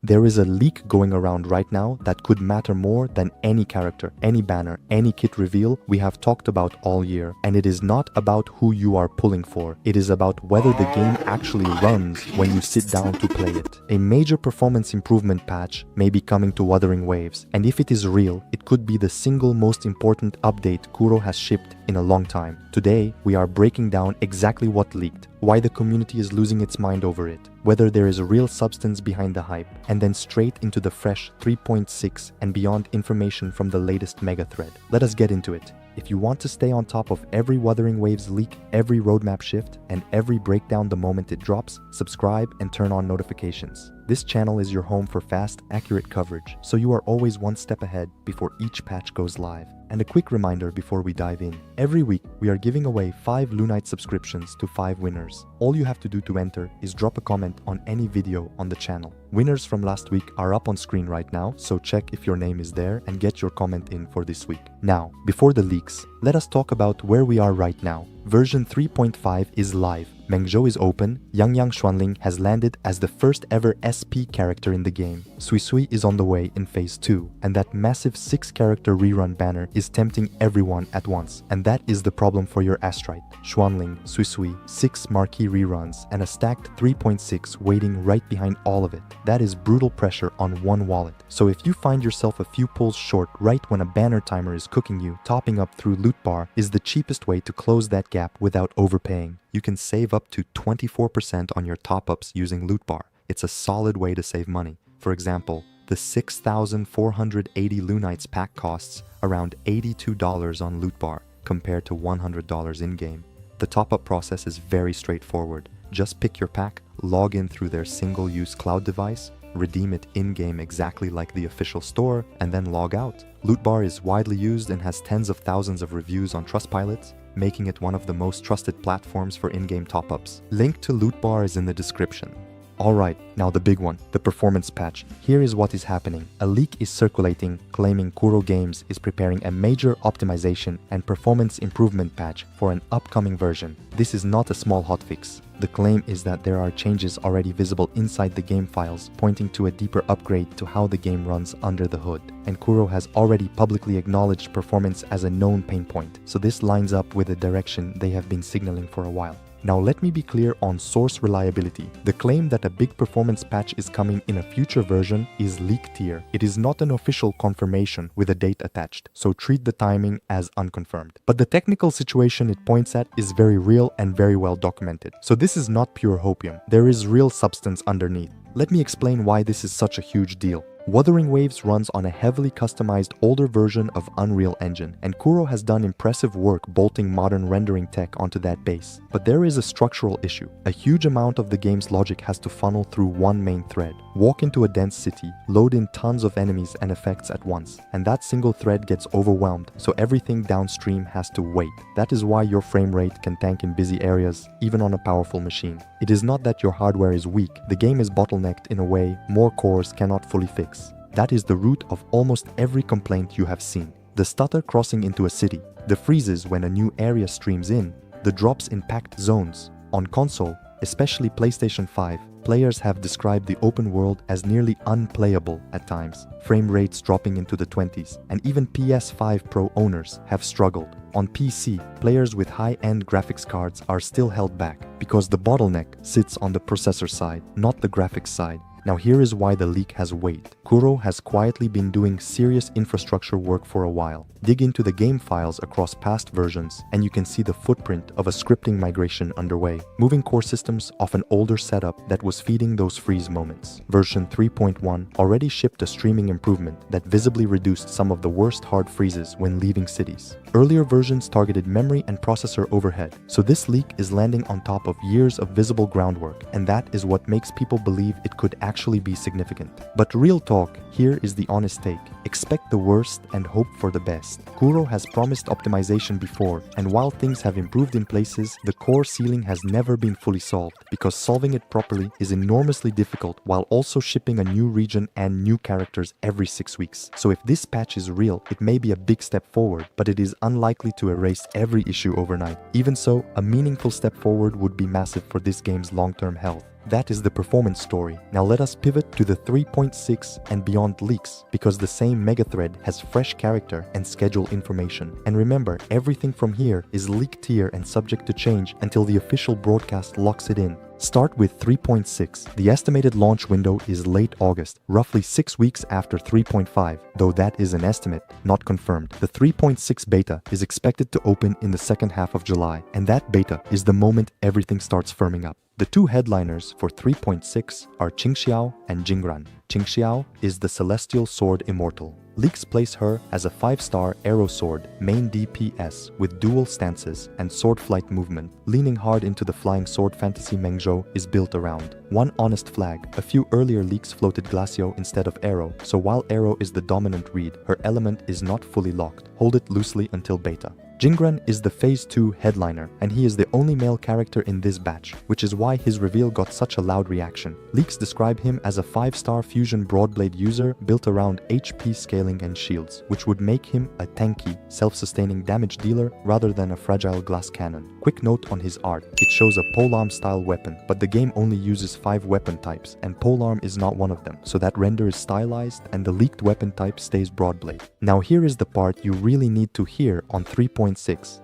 There is a leak going around right now that could matter more than any character, any banner, any kit reveal we have talked about all year. And it is not about who you are pulling for. It is about whether the game actually runs when you sit down to play it. A major performance improvement patch may be coming to Wuthering Waves, and if it is real, it could be the single most important update Kuro has shipped in a long time. Today, we are breaking down exactly what leaked, why the community is losing its mind over it, whether there is a real substance behind the hype, and then straight into the fresh 3.6 and beyond information from the latest mega thread. Let us get into it. If you want to stay on top of every Wuthering Waves leak, every roadmap shift, and every breakdown the moment it drops, subscribe and turn on notifications. This channel is your home for fast, accurate coverage, so you are always one step ahead before each patch goes live. And a quick reminder before we dive in. Every week, we are giving away 5 Lunite subscriptions to 5 winners. All you have to do to enter is drop a comment on any video on the channel. Winners from last week are up on screen right now, so check if your name is there and get your comment in for this week. Now, before the leaks, let us talk about where we are right now. Version 3.5 is live. Mengzhou is open, Yang Xuanling has landed as the first ever SP character in the game. Suisui is on the way in Phase 2, and that massive 6-character rerun banner is tempting everyone at once. And that is the problem for your Astrite. Xuanling, Suisui, 6 marquee reruns, and a stacked 3.6 waiting right behind all of it. That is brutal pressure on one wallet. So if you find yourself a few pulls short right when a banner timer is cooking you, topping up through loot bar is the cheapest way to close that gap without overpaying. You can save up to 24% on your top-ups using loot bar. It's a solid way to save money. For example, the 6,480 Lunites pack costs around $82 on loot bar compared to $100 in-game. The top-up process is very straightforward. Just pick your pack, log in through their single-use cloud device, redeem it in-game exactly like the official store, and then log out. Loot bar is widely used and has tens of thousands of reviews on Trustpilot, making it one of the most trusted platforms for in-game top-ups. Link to Loot Bar is in the description. Alright, now the big one, the performance patch. Here is what is happening. A leak is circulating claiming Kuro Games is preparing a major optimization and performance improvement patch for an upcoming version. This is not a small hotfix. The claim is that there are changes already visible inside the game files, pointing to a deeper upgrade to how the game runs under the hood. And Kuro has already publicly acknowledged performance as a known pain point, so this lines up with the direction they have been signaling for a while. Now let me be clear on source reliability. The claim that a big performance patch is coming in a future version is leak tier. It is not an official confirmation with a date attached, so treat the timing as unconfirmed. But the technical situation it points at is very real and very well documented. So this is not pure hopium. There is real substance underneath. Let me explain why this is such a huge deal. Wuthering Waves runs on a heavily customized older version of Unreal Engine, and Kuro has done impressive work bolting modern rendering tech onto that base. But there is a structural issue. A huge amount of the game's logic has to funnel through one main thread. Walk into a dense city, load in tons of enemies and effects at once, and that single thread gets overwhelmed, so everything downstream has to wait. That is why your frame rate can tank in busy areas, even on a powerful machine. It is not that your hardware is weak, the game is bottlenecked in a way more cores cannot fully fix. That is the root of almost every complaint you have seen. The stutter crossing into a city, the freezes when a new area streams in, the drops in packed zones. On console, especially PlayStation 5, players have described the open world as nearly unplayable at times, frame rates dropping into the 20s, and even PS5 Pro owners have struggled. On PC, players with high-end graphics cards are still held back because the bottleneck sits on the processor side, not the graphics side. Now here is why the leak has weight. Kuro has quietly been doing serious infrastructure work for a while. Dig into the game files across past versions and you can see the footprint of a scripting migration underway, moving core systems off an older setup that was feeding those freeze moments. Version 3.1 already shipped a streaming improvement that visibly reduced some of the worst hard freezes when leaving cities. Earlier versions targeted memory and processor overhead, so this leak is landing on top of years of visible groundwork, and that is what makes people believe it could actually be significant. But real talk, here is the honest take. Expect the worst and hope for the best. Kuro has promised optimization before, and while things have improved in places, the core ceiling has never been fully solved, because solving it properly is enormously difficult while also shipping a new region and new characters every 6 weeks. So if this patch is real, it may be a big step forward, but it is unlikely to erase every issue overnight. Even so, a meaningful step forward would be massive for this game's long-term health. That is the performance story. Now let us pivot to the 3.6 and beyond leaks, because the same mega thread has fresh character and schedule information. And remember, everything from here is leaked tier and subject to change until the official broadcast locks it in. Start with 3.6. The estimated launch window is late August, roughly 6 weeks after 3.5, though that is an estimate, not confirmed. The 3.6 beta is expected to open in the second half of July, and that beta is the moment everything starts firming up. The two headliners for 3.6 are Qingxiao and Jingran. Qingxiao is the Celestial Sword Immortal. Leaks place her as a 5-star arrow sword, main DPS, with dual stances and sword flight movement. Leaning hard into the flying sword fantasy Mengzhou is built around. One honest flag, a few earlier leaks floated Glacio instead of arrow, so while arrow is the dominant read, her element is not fully locked. Hold it loosely until beta. Jingran is the Phase 2 headliner, and he is the only male character in this batch, which is why his reveal got such a loud reaction. Leaks describe him as a 5-star fusion broadblade user built around HP scaling and shields, which would make him a tanky, self-sustaining damage dealer rather than a fragile glass cannon. Quick note on his art, it shows a polearm-style weapon, but the game only uses 5 weapon types, and polearm is not one of them, so that render is stylized and the leaked weapon type stays broadblade. Now here is the part you really need to hear on 3.6.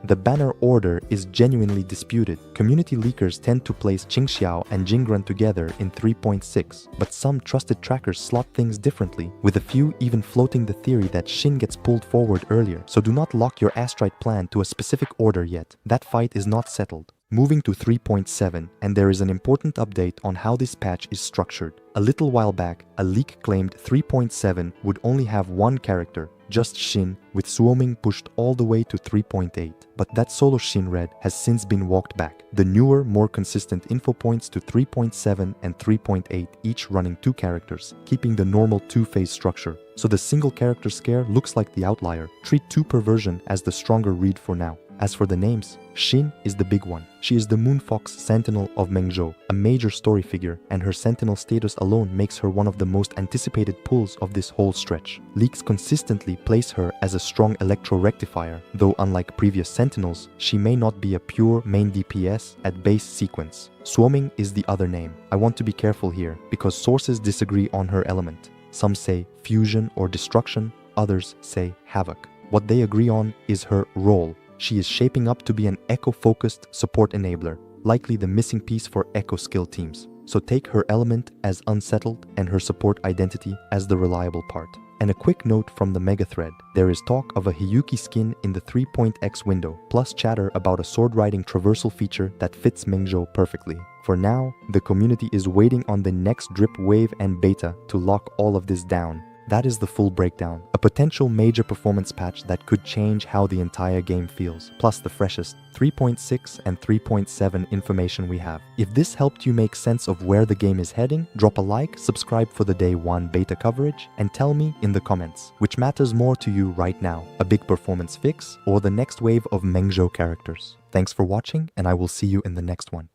The banner order is genuinely disputed. Community leakers tend to place Qingxiao and Jingran together in 3.6, but some trusted trackers slot things differently, with a few even floating the theory that Hsin gets pulled forward earlier, so do not lock your Astrite plan to a specific order yet. That fight is not settled. Moving to 3.7, and there is an important update on how this patch is structured. A little while back, a leak claimed 3.7 would only have one character, just Hsin, with Suoming pushed all the way to 3.8. But that solo Hsin red has since been walked back. The newer, more consistent info points to 3.7 and 3.8, each running 2 characters, keeping the normal 2-phase structure. So the single character scare looks like the outlier. Treat 2 per version as the stronger read for now. As for the names, Hsin is the big one. She is the Moonfox Sentinel of Mengzhou, a major story figure, and her Sentinel status alone makes her one of the most anticipated pulls of this whole stretch. Leaks consistently place her as a strong Electro Rectifier, though unlike previous Sentinels, she may not be a pure main DPS at base sequence. Suoming is the other name. I want to be careful here, because sources disagree on her element. Some say fusion or destruction, others say havoc. What they agree on is her role. She is shaping up to be an echo-focused support enabler, likely the missing piece for echo skill teams. So take her element as unsettled and her support identity as the reliable part. And a quick note from the mega thread, there is talk of a Hiyuki skin in the 3.x window, plus chatter about a sword-riding traversal feature that fits Mengzhou perfectly. For now, the community is waiting on the next drip wave and beta to lock all of this down. That is the full breakdown, a potential major performance patch that could change how the entire game feels, plus the freshest 3.6 and 3.7 information we have. If this helped you make sense of where the game is heading, drop a like, subscribe for the day 1 beta coverage, and tell me in the comments, which matters more to you right now, a big performance fix or the next wave of Mengzhou characters. Thanks for watching, and I will see you in the next one.